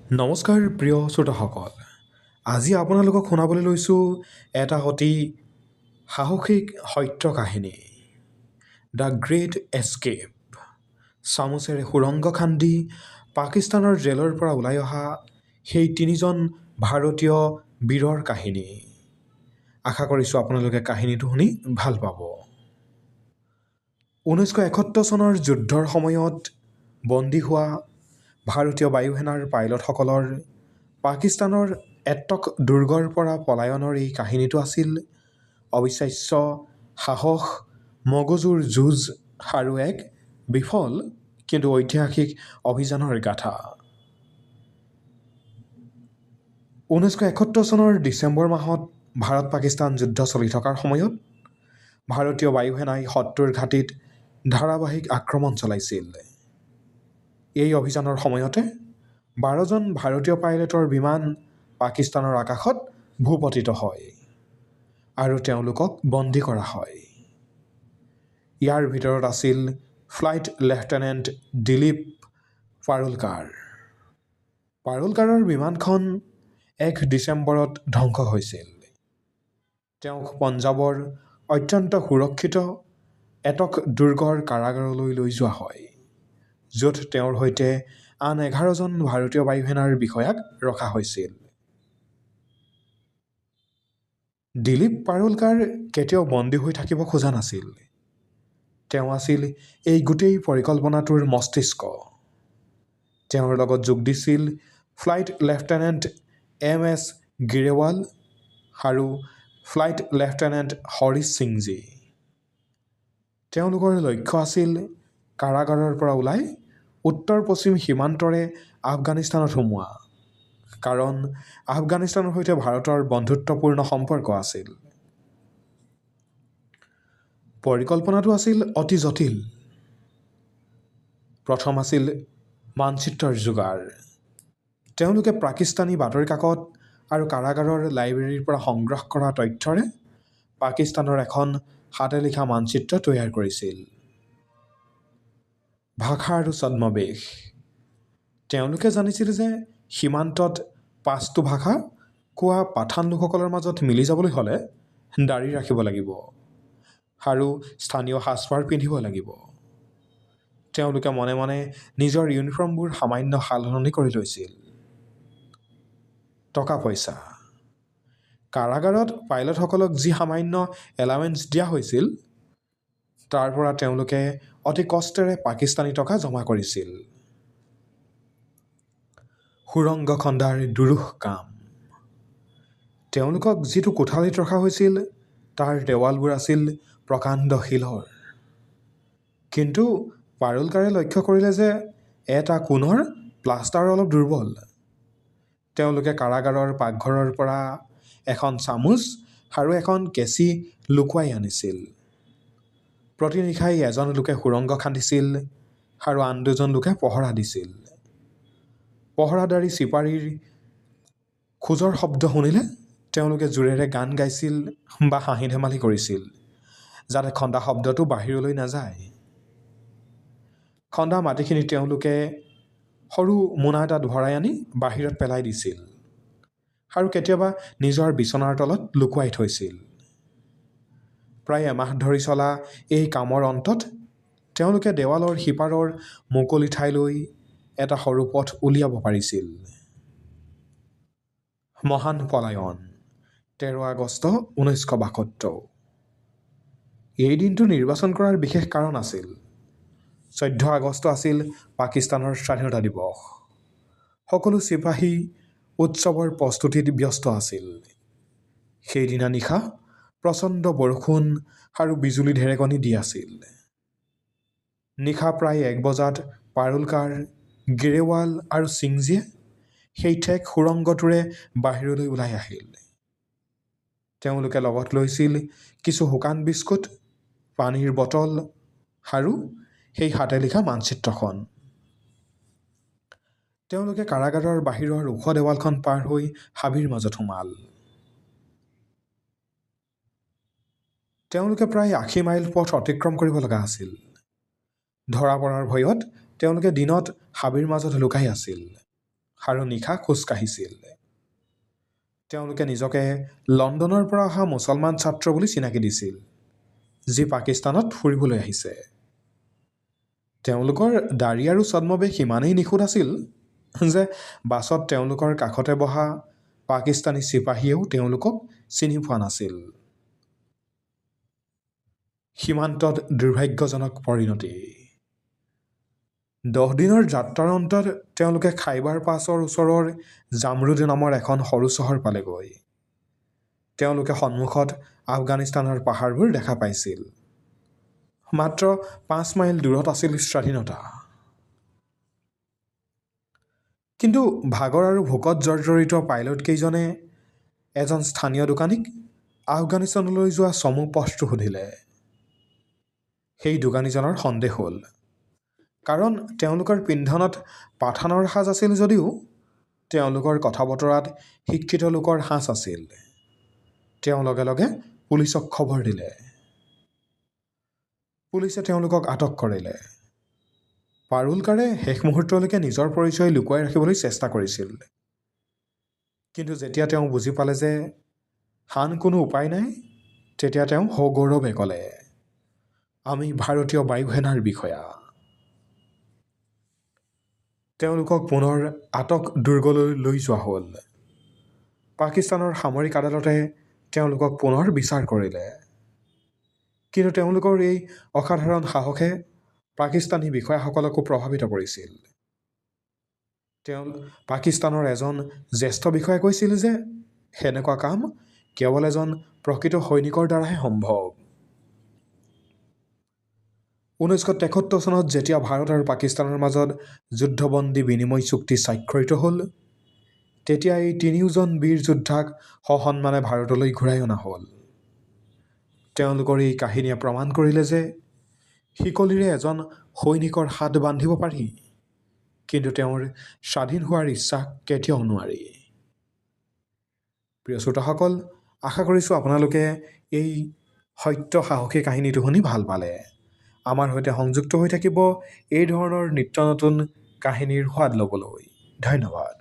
নমস্কাৰ প্ৰিয় শ্ৰোতাসকল। আজি আপোনালোকক শুনাবলৈ লৈছোঁ এটা অতি সাহসিক সত্য কাহিনী, দ্য গ্ৰেট এস্কেপ। চামুচেৰে সুৰংগ খান্দি পাকিস্তানৰ জেলৰ পৰা ওলাই অহা সেই তিনিজন ভাৰতীয় বীৰৰ কাহিনী। আশা কৰিছোঁ আপোনালোকে কাহিনীটো শুনি ভাল পাব। 1971 চনৰ যুদ্ধৰ সময়ত বন্দী হোৱা ভাৰতীয় বায়ুসেনাৰ পাইলটসকলৰ পাকিস্তানৰ এটক দুৰ্গৰ পৰা পলায়নৰ এই কাহিনীটো আছিল অবিশ্বাস্য সাহস, মগজুৰ যুঁজ আৰু এক বিফল কিন্তু ঐতিহাসিক অভিযানৰ গাথা। 1971 চনৰ ডিচেম্বৰ মাহত ভাৰত পাকিস্তান যুদ্ধ চলি থকাৰ সময়ত ভাৰতীয় বায়ুসেনাই শত্ৰুৰ ঘাটিত ধাৰাবাহিক আক্ৰমণ চলাইছিল। এই অভিযানৰ সময়তে 12জন ভাৰতীয় পাইলটৰ বিমান পাকিস্তানৰ আকাশত ভূপতিত হয় আৰু তেওঁলোকক বন্দী কৰা হয়। ইয়াৰ ভিতৰত আছিল ফ্লাইট লেফটেনেণ্ট দিলীপ পাৰোলকাৰ। পাৰোলকাৰৰ বিমানখন 1 ডিচেম্বৰত ধ্বংস হৈছিল। তেওঁক পঞ্জাৱৰ অত্যন্ত সুৰক্ষিত এটক দুৰ্গৰ কাৰাগাৰলৈ লৈ যোৱা হয়, য'ত তেওঁৰ সৈতে আন 11জন ভাৰতীয় বায়ুসেনাৰ বিষয়াক ৰখা হৈছিল। দিলীপ পাৰোলকাৰ কেতিয়াও বন্দী হৈ থাকিব খোজা নাছিল। তেওঁ আছিল এই গোটেই পৰিকল্পনাটোৰ মস্তিষ্ক। তেওঁৰ লগত যোগ দিছিল ফ্লাইট লেফটেনেণ্ট MS গিৰেৱাল আৰু ফ্লাইট লেফটেনেণ্ট হৰিশ সিংজী। তেওঁলোকৰ লক্ষ্য আছিল কাৰাগাৰৰ পৰা ওলাই উত্তৰ-পশ্চিম সীমান্তৰে আফগানিস্তানত সোমোৱা, কাৰণ আফগানিস্তানৰ সৈতে ভাৰতৰ বন্ধুত্বপূৰ্ণ সম্পৰ্ক আছিল। পৰিকল্পনাটো আছিল অতি জটিল। প্ৰথম আছিল মানচিত্ৰৰ যোগাৰ। তেওঁলোকে পাকিস্তানী বাতৰি কাকত আৰু কাৰাগাৰৰ লাইব্ৰেৰীৰ পৰা সংগ্ৰহ কৰা তথ্যৰে পাকিস্তানৰ এখন হাতে লিখা মানচিত্ৰ তৈয়াৰ কৰিছিল। ভাষা আৰু ছদ্মবেশ। তেওঁলোকে জানিছিল যে সীমান্তত 5টো ভাষা কোৱা পাঠান লোকসকলৰ মাজত মিলি যাবলৈ হ'লে দাড়ি ৰাখিব লাগিব আৰু স্থানীয় সাজপাৰ পিন্ধিব লাগিব। তেওঁলোকে মনে মনে নিজৰ ইউনিফৰ্মবোৰ সামান্য সালসলনি কৰি লৈছিল। টকা পইচা। কাৰাগাৰত পাইলটসকলক যি সামান্য এলাৱেঞ্চ দিয়া হৈছিল, তাৰ পৰা তেওঁলোকে অতি কষ্টেৰে পাকিস্তানী টকা জমা কৰিছিল। সুৰংগ খন্দাৰ দুৰূহ কাম। তেওঁলোকক যিটো কোঠালিত ৰখা হৈছিল, তাৰ দেৱালবোৰ আছিল প্ৰকাণ্ড শিলৰ। কিন্তু পাৰোলকাৰে লক্ষ্য কৰিলে যে এটা কোণৰ প্লাষ্টাৰ অলপ দুৰ্বল। তেওঁলোকে কাৰাগাৰৰ পাকঘৰৰ পৰা এখন চামুচ আৰু এখন কেঁচি লুকুৱাই আনিছিল। প্ৰতি নিশাই এজন লোকে সুৰংগ খান্দিছিল আৰু আন 2জন লোকে পহৰা দিছিল। পহৰাদাৰী চিপাৰীৰ খোজৰ শব্দ শুনিলে তেওঁলোকে জোৰেৰে গান গাইছিল বা হাঁহি ধেমালি কৰিছিল, যাতে খন্দা শব্দটো বাহিৰলৈ নাযায়। খন্দা মাটিখিনি তেওঁলোকে সৰু মোনা এটাত ভৰাই আনি বাহিৰত পেলাই দিছিল আৰু কেতিয়াবা নিজৰ বিচনাৰ তলত লুকুৱাই থৈছিল। প্ৰায় এমাহ ধৰি চলা এই কামৰ অন্তত তেওঁলোকে দেৱালৰ সিপাৰৰ মুকলি ঠাইলৈ এটা সৰু পথ উলিয়াব পাৰিছিল। মহান পলায়ন 13 আগষ্ট 1972। এই দিনটো নিৰ্বাচন কৰাৰ বিশেষ কাৰণ আছিল। 14 আগষ্ট আছিল পাকিস্তানৰ স্বাধীনতা দিৱস। সকলো চিপাহী উৎসৱৰ প্ৰস্তুতিত ব্যস্ত আছিল। সেইদিনা নিশা প্ৰচণ্ড বৰষুণ আৰু বিজুলী ঢেৰেকনি দি আছিল। নিশা প্ৰায় 1 বজাত পাৰোলকাৰ, গিৰেৱাল আৰু সিংজীয়ে সেই ঠেক সুৰংগটোৰে বাহিৰলৈ ওলাই আহিল। তেওঁলোকে লগত লৈছিল কিছু শুকান বিস্কুট, পানীৰ বটল আৰু সেই হাতে লিখা মানচিত্ৰখন। তেওঁলোকে কাৰাগাৰৰ বাহিৰৰ ওখ দেৱালখন পাৰ হৈ হাবিৰ মাজত সোমাল। তেওঁলোকে প্ৰায় 80 মাইল পথ অতিক্ৰম কৰিব লগা আছিল। ধৰা পৰাৰ ভয়ত তেওঁলোকে দিনত হাবিৰ মাজত লুকাই আছিল আৰু নিশা খোজকাঢ়িছিল। তেওঁলোকে নিজকে লণ্ডনৰ পৰা অহা মুছলমান ছাত্ৰ বুলি চিনাকি দিছিল, যি পাকিস্তানত ফুৰিবলৈ আহিছে। তেওঁলোকৰ দাড়ি আৰু ছদ্মবেশ ইমানেই নিখুঁত আছিল যে বাছত তেওঁলোকৰ কাষতে বহা পাকিস্তানী চিপাহীয়েও তেওঁলোকক চিনি পোৱা নাছিল। সীমান্তত দুৰ্ভাগ্যজনক পৰিণতি। 10 দিনৰ যাত্ৰাৰ অন্তত তেওঁলোকে খাইবাৰ পাছৰ ওচৰৰ জামৰুদ নামৰ এখন সৰু চহৰ পালেগৈ। তেওঁলোকে সন্মুখত আফগানিস্তানৰ পাহাৰবোৰ দেখা পাইছিল। মাত্ৰ 5 মাইল দূৰত আছিল স্বাধীনতা। কিন্তু ভাগৰ আৰু ভোকত জৰ্জৰিত পাইলটকেইজনে এজন স্থানীয় দোকানীক আফগানিস্তানলৈ যোৱা চমু পথটো সুধিলে। সেই দোকানীজনৰ সন্দেহ হ'ল, কাৰণ তেওঁলোকৰ পিন্ধনত পাঠানৰ সাজ আছিল যদিও তেওঁলোকৰ কথা বতৰাত শিক্ষিত লোকৰ সাজ আছিল। তেওঁ লগে লগে পুলিচক খবৰ দিলে। পুলিচে তেওঁলোকক আটক কৰিলে। পাৰুলকাৰে শেষ মুহূৰ্তলৈকে নিজৰ পৰিচয় লুকুৱাই ৰাখিবলৈ চেষ্টা কৰিছিল। কিন্তু যেতিয়া তেওঁ বুজি পালে যে আন কোনো উপায় নাই, তেতিয়া তেওঁ সগৌৰৱে ক'লে, আমি ভাৰতীয় বায়ুসেনাৰ বিষয়া। তেওঁলোকক পুনৰ আটক দুৰ্গলৈ লৈ যোৱা হ'ল। পাকিস্তানৰ সামৰিক আদালতে তেওঁলোকক পুনৰ বিচাৰ কৰিলে। কিন্তু তেওঁলোকৰ এই অসাধাৰণ সাহসে পাকিস্তানী বিষয়াসকলকো প্ৰভাৱিত কৰিছিল। পাকিস্তানৰ এজন জ্যেষ্ঠ বিষয়াই কৈছিল যে সেনেকুৱা কাম কেৱল এজন প্ৰকৃত সৈনিকৰ দ্বাৰাহে সম্ভৱ। 1973 চনত যেতিয়া ভাৰত আৰু পাকিস্তানৰ মাজত যুদ্ধবন্দী বিনিময় চুক্তি স্বাক্ষৰিত হ'ল, তেতিয়া এই তিনিওজন বীৰ যোদ্ধাক সসন্মানে ভাৰতলৈ ঘূৰাই অনা হ'ল। তেওঁলোকৰ এই কাহিনীয়ে প্ৰমাণ কৰিলে যে শিকলিৰে এজন সৈনিকৰ হাত বান্ধিব পাৰি, কিন্তু তেওঁৰ স্বাধীন হোৱাৰ ইচ্ছা কেতিয়াও নোৱাৰি। প্ৰিয় শ্ৰোতাসকল, আশা কৰিছোঁ আপোনালোকে এই সত্য সাহসী কাহিনীটো শুনি ভাল পালে। আমাৰ সৈতে সংযুক্ত হৈ থাকিব এই ধৰণৰ নিত্য নতুন কাহিনীৰ সোৱাদ ল'বলৈ। ধন্যবাদ।